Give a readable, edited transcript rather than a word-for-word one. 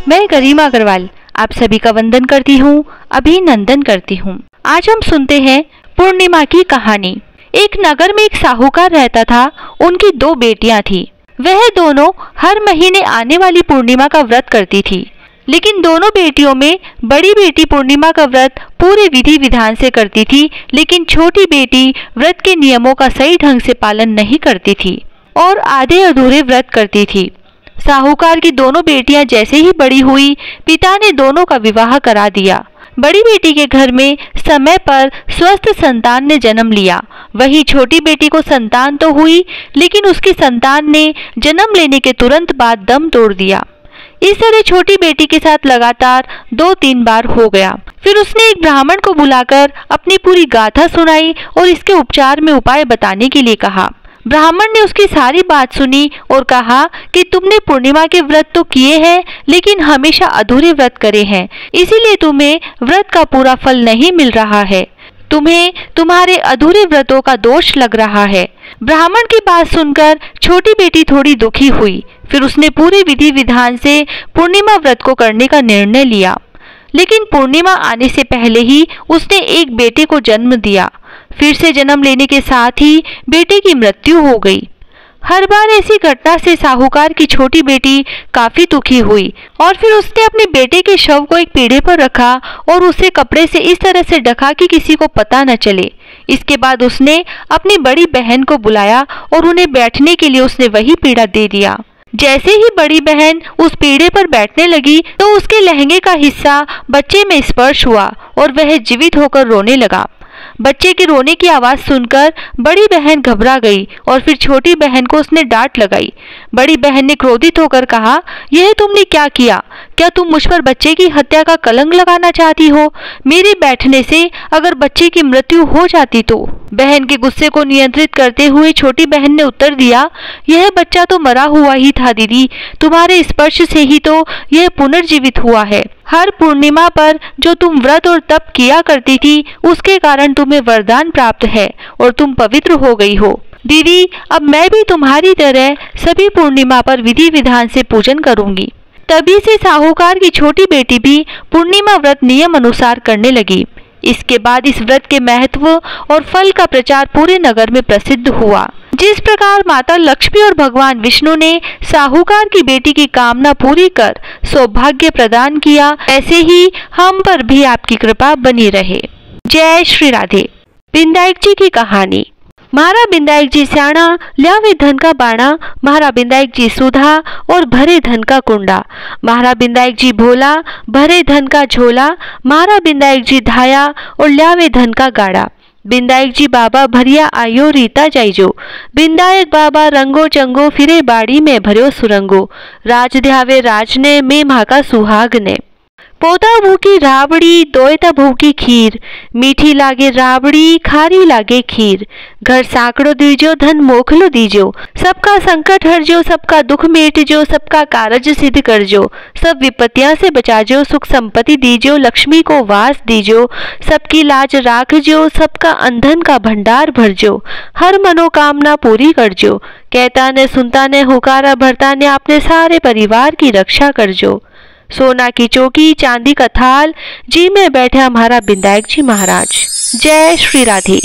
मैं गरिमा अग्रवाल आप सभी का वंदन करती हूँ, अभिनंदन करती हूँ। आज हम सुनते हैं पूर्णिमा की कहानी। एक नगर में एक साहूकार रहता था। उनकी 2 बेटियां थी। वह दोनों हर महीने आने वाली पूर्णिमा का व्रत करती थी, लेकिन दोनों बेटियों में बड़ी बेटी पूर्णिमा का व्रत पूरे विधि विधान से करती थी, लेकिन छोटी बेटी व्रत के नियमों का सही ढंग से पालन नहीं करती थी और आधे अधूरे व्रत करती थी। साहूकार की दोनों बेटियां जैसे ही बड़ी हुई, पिता ने दोनों का विवाह करा दिया। बड़ी बेटी के घर में समय पर स्वस्थ संतान ने जन्म लिया। वहीं छोटी बेटी को संतान तो हुई, लेकिन उसकी संतान ने जन्म लेने के तुरंत बाद दम तोड़ दिया। इस तरह छोटी बेटी के साथ लगातार 2-3 बार हो गया। फिर उसने एक ब्राह्मण को बुलाकर अपनी पूरी गाथा सुनाई और इसके उपचार में उपाय बताने के लिए कहा। ब्राह्मण ने उसकी सारी बात सुनी और कहा कि तुमने पूर्णिमा के व्रत तो किए हैं, लेकिन हमेशा अधूरे व्रत करे हैं, इसीलिए तुम्हें व्रत का पूरा फल नहीं मिल रहा है। तुम्हें तुम्हारे अधूरे व्रतों का दोष लग रहा है। ब्राह्मण की बात सुनकर छोटी बेटी थोड़ी दुखी हुई। फिर उसने पूरे विधि विधान से पूर्णिमा व्रत को करने का निर्णय लिया, लेकिन पूर्णिमा आने से पहले ही उसने एक बेटे को जन्म दिया। फिर से जन्म लेने के साथ ही बेटे की मृत्यु हो गई। हर बार ऐसी घटना से साहूकार की छोटी बेटी काफी दुखी हुई और फिर उसने अपने बेटे के शव को एक पीढ़े पर रखा और उसे कपड़े से इस तरह से ढका कि किसी को पता न चले। इसके बाद उसने अपनी बड़ी बहन को बुलाया और उन्हें बैठने के लिए उसने वही पीढ़ा दे दिया। जैसे ही बड़ी बहन उस पीढ़े पर बैठने लगी तो उसके लहंगे का हिस्सा बच्चे में स्पर्श हुआ और वह जीवित होकर रोने लगा। बच्चे के रोने की आवाज सुनकर बड़ी बहन घबरा गई और फिर छोटी बहन को उसने डांट लगाई। बड़ी बहन ने क्रोधित होकर कहा, यह तुमने क्या किया? क्या तुम मुझ पर बच्चे की हत्या का कलंक लगाना चाहती हो? मेरे बैठने से अगर बच्चे की मृत्यु हो जाती तो? बहन के गुस्से को नियंत्रित करते हुए छोटी बहन ने उत्तर दिया, यह बच्चा तो मरा हुआ ही था दीदी, तुम्हारे स्पर्श से ही तो यह पुनर्जीवित हुआ है। हर पूर्णिमा पर जो तुम व्रत और तप किया करती थी, उसके कारण तुम्हें वरदान प्राप्त है और तुम पवित्र हो गई हो। दीदी, अब मैं भी तुम्हारी तरह सभी पूर्णिमा पर विधि विधान से पूजन करूंगी। तभी से साहूकार की छोटी बेटी भी पूर्णिमा व्रत नियम अनुसार करने लगी। इसके बाद इस व्रत के महत्व और फल का प्रचार पूरे नगर में प्रसिद्ध हुआ। जिस प्रकार माता लक्ष्मी और भगवान विष्णु ने साहूकार की बेटी की कामना पूरी कर सौभाग्य प्रदान किया, ऐसे ही हम पर भी आपकी कृपा बनी रहे। जय श्री राधे। बिंदायक जी की कहानी। महाराज बिंदायक जी स्याणा, ल्यावे धन का बाणा, महाराज बिंदायक जी सुधा और भरे धन का कुंडा। महाराज बिंदायक जी भोला, भरे धन का झोला, महाराज बिंदायक जी धाया और ल्यावे धन का गाड़ा। बिंदायक जी बाबा भरिया आयो रीता जाइजो, बिंदायक बाबा रंगो चंगो फिरे बाड़ी में भरियो सुरंगो, राज ध्यावे राजने में महाका सुहाग ने। पोता भूखी राबड़ी दोयता भूखी खीर, मीठी लागे राबड़ी खारी लागे खीर। घर साकड़ो दीजो धन मोखलो दीजो, सबका संकट हरजो सबका दुख मेटजो, सबका कारज सिद्ध करजो, सब विपत्तियां से बचाजो, सुख संपत्ति दीजो, लक्ष्मी को वास दीजो, सबकी लाज राखजो, सबका अंधन का भंडार भरजो, हर मनोकामना पूरी करजो। कहता ने सुनता ने हुकारा भरता ने अपने सारे परिवार की रक्षा करजो। सोना की चौकी चांदी का थाल, जी में बैठा हमारा बिंदायक जी महाराज। जय श्री राधे।